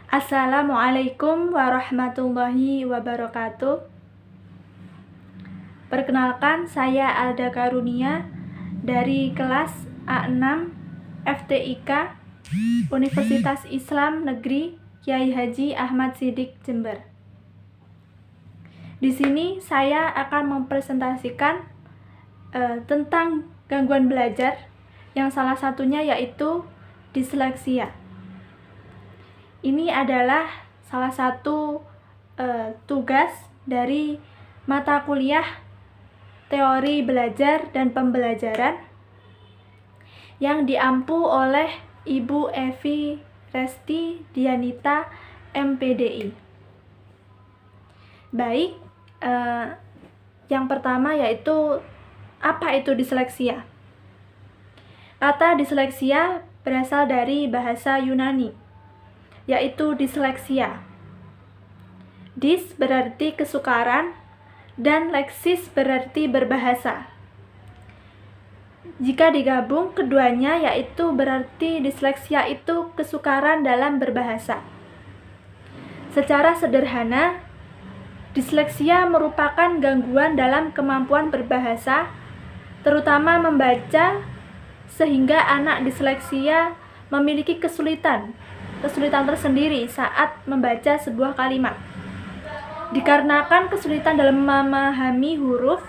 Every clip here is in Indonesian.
Assalamualaikum warahmatullahi wabarakatuh. Perkenalkan, saya Alda Karunia dari kelas A6 FTIK Universitas Islam Negeri Kyai Haji Ahmad Siddiq Jember. Di sini saya akan mempresentasikan tentang gangguan belajar yang salah satunya yaitu disleksia. Ini adalah salah satu tugas dari mata kuliah teori belajar dan pembelajaran yang diampu oleh Ibu Evi Resti Dianita MPDI. Baik, yang pertama yaitu apa itu disleksia? Kata disleksia berasal dari bahasa Yunani, yaitu disleksia. Dis berarti kesukaran dan leksis berarti berbahasa. Jika digabung keduanya yaitu berarti disleksia itu kesukaran dalam berbahasa. Secara sederhana, disleksia merupakan gangguan dalam kemampuan berbahasa, terutama membaca, sehingga anak disleksia memiliki kesulitan tersendiri saat membaca sebuah kalimat. Dikarenakan kesulitan dalam memahami huruf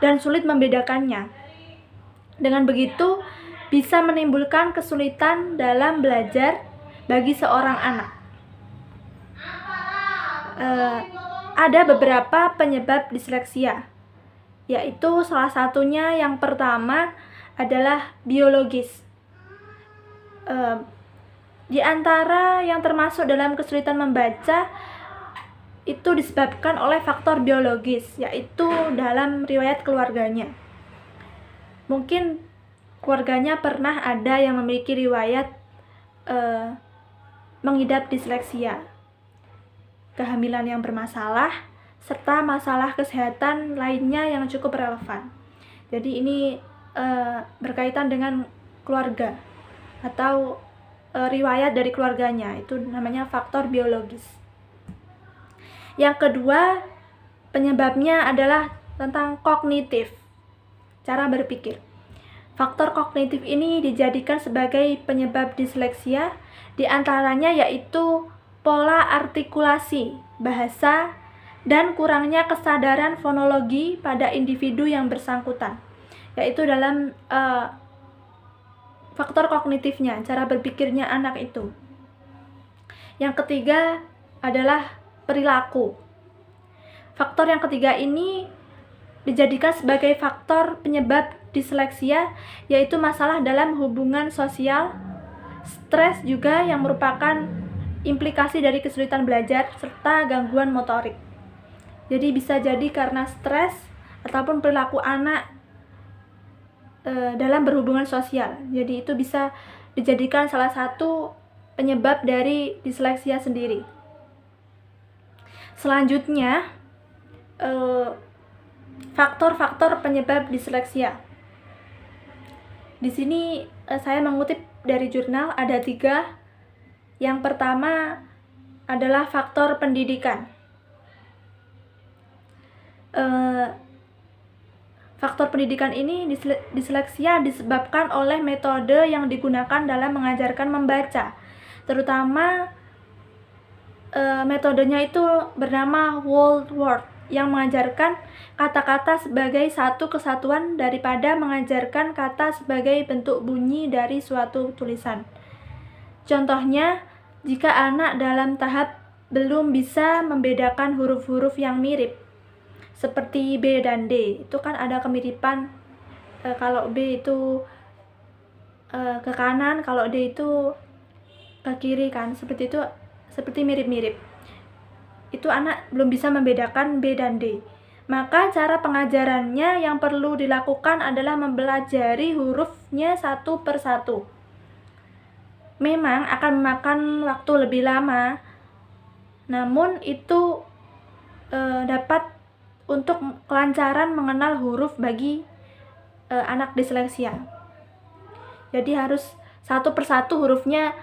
dan sulit membedakannya. Dengan begitu, bisa menimbulkan kesulitan dalam belajar bagi seorang anak. Ada beberapa penyebab disleksia, yaitu salah satunya yang pertama adalah biologis. Di antara yang termasuk dalam kesulitan membaca itu disebabkan oleh faktor biologis, yaitu dalam riwayat keluarganya. Mungkin keluarganya pernah ada yang memiliki riwayat mengidap disleksia, kehamilan yang bermasalah, serta masalah kesehatan lainnya yang cukup relevan. Jadi ini berkaitan dengan keluarga atau riwayat dari keluarganya, itu namanya faktor biologis. Yang kedua, penyebabnya adalah tentang kognitif, cara berpikir. Faktor kognitif ini dijadikan sebagai penyebab disleksia, diantaranya yaitu pola artikulasi bahasa dan kurangnya kesadaran fonologi pada individu yang bersangkutan, yaitu dalam faktor kognitifnya, cara berpikirnya anak itu. Yang ketiga adalah perilaku. Faktor yang ketiga ini dijadikan sebagai faktor penyebab disleksia, yaitu masalah dalam hubungan sosial, stres juga yang merupakan implikasi dari kesulitan belajar, serta gangguan motorik. Jadi bisa jadi karena stres ataupun perilaku anak dalam berhubungan sosial. Jadi itu bisa dijadikan salah satu penyebab dari disleksia sendiri. Selanjutnya, faktor-faktor penyebab disleksia. Di sini saya mengutip dari jurnal, ada 3. Yang pertama adalah faktor pendidikan. Faktor pendidikan ini, disleksia disebabkan oleh metode yang digunakan dalam mengajarkan membaca. Terutama metodenya itu bernama whole word, yang mengajarkan kata-kata sebagai satu kesatuan daripada mengajarkan kata sebagai bentuk bunyi dari suatu tulisan. Contohnya, jika anak dalam tahap belum bisa membedakan huruf-huruf yang mirip, seperti B dan D, itu kan ada kemiripan. Kalau B itu ke kanan, kalau D itu ke kiri kan, seperti itu, seperti mirip-mirip. Itu anak belum bisa membedakan B dan D. Maka cara pengajarannya yang perlu dilakukan adalah mempelajari hurufnya satu per satu. Memang akan memakan waktu lebih lama, namun itu dapat untuk kelancaran mengenal huruf bagi anak disleksia. Jadi harus satu persatu hurufnya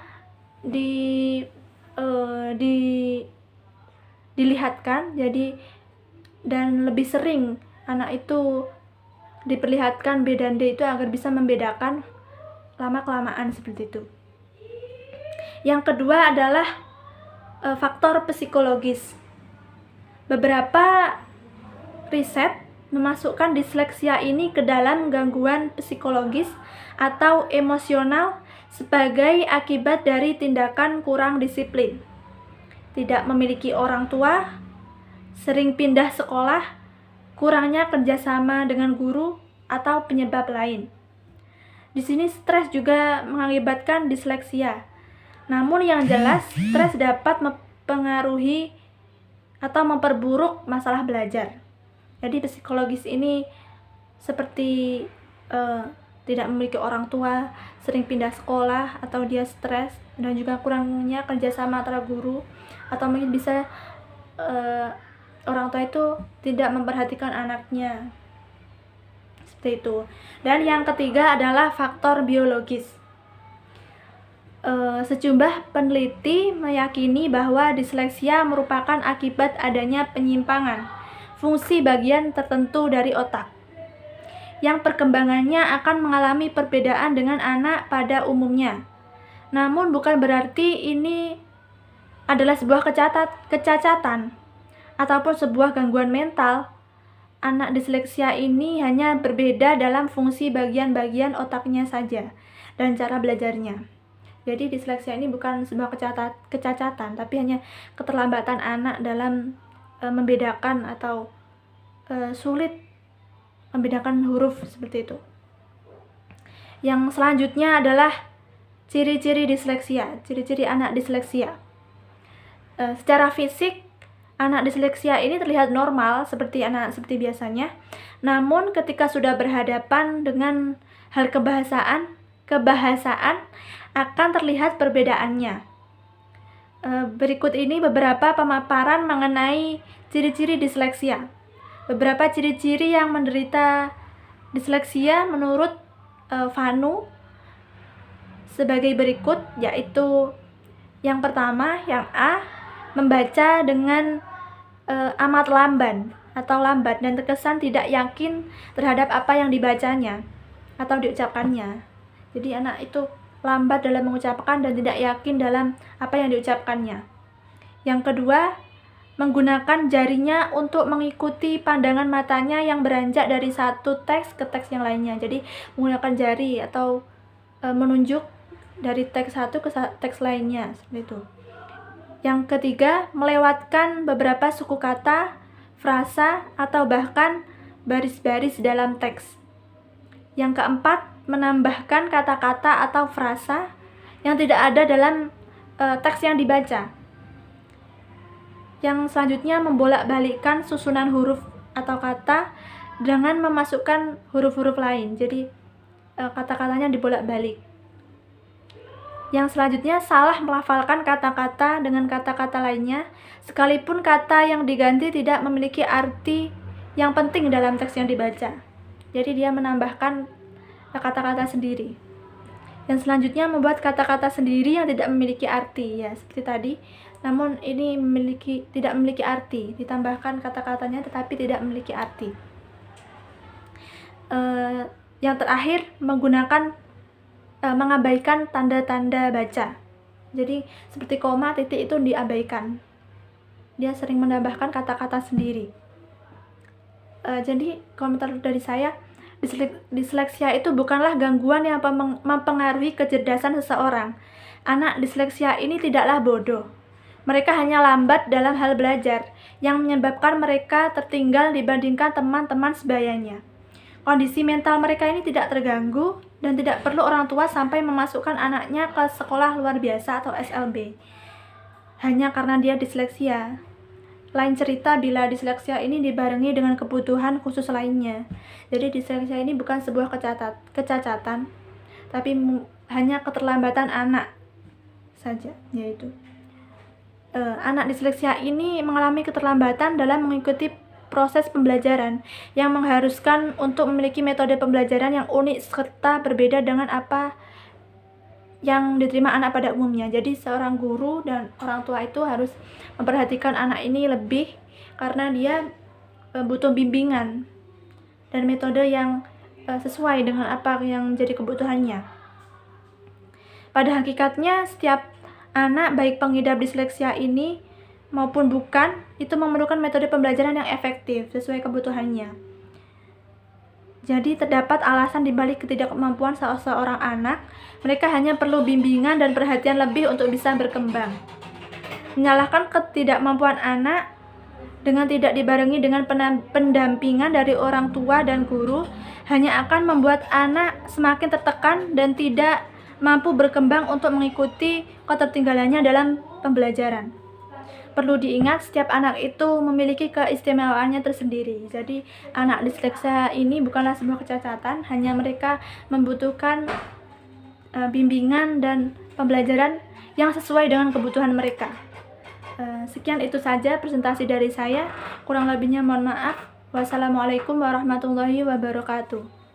di dilihatkan, jadi dan lebih sering anak itu diperlihatkan B dan D itu agar bisa membedakan lama-kelamaan seperti itu. Yang kedua adalah faktor psikologis. Beberapa riset memasukkan disleksia ini ke dalam gangguan psikologis atau emosional sebagai akibat dari tindakan kurang disiplin, tidak memiliki orang tua, sering pindah sekolah, kurangnya kerjasama dengan guru, atau penyebab lain. Di sini stres juga mengakibatkan disleksia. Namun yang jelas, stres dapat mempengaruhi atau memperburuk masalah belajar. Jadi psikologis ini seperti tidak memiliki orang tua, sering pindah sekolah, atau dia stres, dan juga kurangnya kerjasama antara guru, atau mungkin bisa orang tua itu tidak memperhatikan anaknya, seperti itu. Dan yang ketiga adalah faktor biologis. Sejumlah peneliti meyakini bahwa disleksia merupakan akibat adanya penyimpangan fungsi bagian tertentu dari otak, yang perkembangannya akan mengalami perbedaan dengan anak pada umumnya. Namun bukan berarti ini adalah sebuah kecacatan ataupun sebuah gangguan mental. Anak disleksia ini hanya berbeda dalam fungsi bagian-bagian otaknya saja dan cara belajarnya. Jadi disleksia ini bukan sebuah kecacatan, tapi hanya keterlambatan anak dalam membedakan atau sulit membedakan huruf, seperti itu. Yang selanjutnya adalah ciri-ciri disleksia, ciri-ciri anak disleksia. Secara fisik, anak disleksia ini terlihat normal seperti anak seperti biasanya. Namun ketika sudah berhadapan dengan hal kebahasaan akan terlihat perbedaannya. Berikut ini beberapa pemaparan mengenai ciri-ciri disleksia. Beberapa ciri-ciri yang menderita disleksia menurut Vanu sebagai berikut, yaitu yang pertama, yang A, membaca dengan amat lambat dan terkesan tidak yakin terhadap apa yang dibacanya atau diucapkannya. Jadi anak itu lambat dalam mengucapkan dan tidak yakin dalam apa yang diucapkannya. Yang kedua, menggunakan jarinya untuk mengikuti pandangan matanya yang beranjak dari satu teks ke teks yang lainnya. Jadi menggunakan jari atau menunjuk dari teks satu ke teks lainnya, seperti itu. Yang ketiga, melewatkan beberapa suku kata, frasa, atau bahkan baris-baris dalam teks. Yang keempat, menambahkan kata-kata atau frasa yang tidak ada dalam teks yang dibaca. Yang selanjutnya, membolak-balikkan susunan huruf atau kata dengan memasukkan huruf-huruf lain. Jadi kata-katanya dibolak-balik. Yang selanjutnya, salah melafalkan kata-kata dengan kata-kata lainnya, sekalipun kata yang diganti tidak memiliki arti yang penting dalam teks yang dibaca. Jadi dia menambahkan kata-kata sendiri. Yang selanjutnya, membuat kata-kata sendiri yang tidak memiliki arti, ya seperti tadi. Namun ini tidak memiliki arti, ditambahkan kata-katanya tetapi tidak memiliki arti. Yang terakhir, mengabaikan tanda-tanda baca. Jadi seperti koma, titik itu diabaikan. Dia sering menambahkan kata-kata sendiri. Jadi komentar dari saya, disleksia itu bukanlah gangguan yang mempengaruhi kecerdasan seseorang. Anak disleksia ini tidaklah bodoh. Mereka hanya lambat dalam hal belajar, yang menyebabkan mereka tertinggal dibandingkan teman-teman sebayanya. Kondisi mental mereka ini tidak terganggu dan tidak perlu orang tua sampai memasukkan anaknya ke sekolah luar biasa atau SLB hanya karena dia disleksia. Lain cerita bila disleksia ini dibarengi dengan kebutuhan khusus lainnya. Jadi disleksia ini bukan sebuah kecacatan, tapi hanya keterlambatan anak saja, yaitu anak disleksia ini mengalami keterlambatan dalam mengikuti proses pembelajaran yang mengharuskan untuk memiliki metode pembelajaran yang unik serta berbeda dengan apa yang diterima anak pada umumnya. Jadi seorang guru dan orang tua itu harus memperhatikan anak ini lebih karena dia butuh bimbingan dan metode yang sesuai dengan apa yang menjadi kebutuhannya. Pada hakikatnya setiap anak baik pengidap disleksia ini maupun bukan itu memerlukan metode pembelajaran yang efektif sesuai kebutuhannya. Jadi terdapat alasan dibalik ketidakmampuan seorang anak, mereka hanya perlu bimbingan dan perhatian lebih untuk bisa berkembang. Menyalahkan ketidakmampuan anak dengan tidak dibarengi dengan pendampingan dari orang tua dan guru hanya akan membuat anak semakin tertekan dan tidak mampu berkembang untuk mengikuti ketertinggalannya dalam pembelajaran. Perlu diingat setiap anak itu memiliki keistimewaannya tersendiri. Jadi anak disleksia ini bukanlah sebuah kecacatan, hanya mereka membutuhkan bimbingan dan pembelajaran yang sesuai dengan kebutuhan mereka. Sekian itu saja presentasi dari saya. Kurang lebihnya mohon maaf. Wassalamualaikum warahmatullahi wabarakatuh.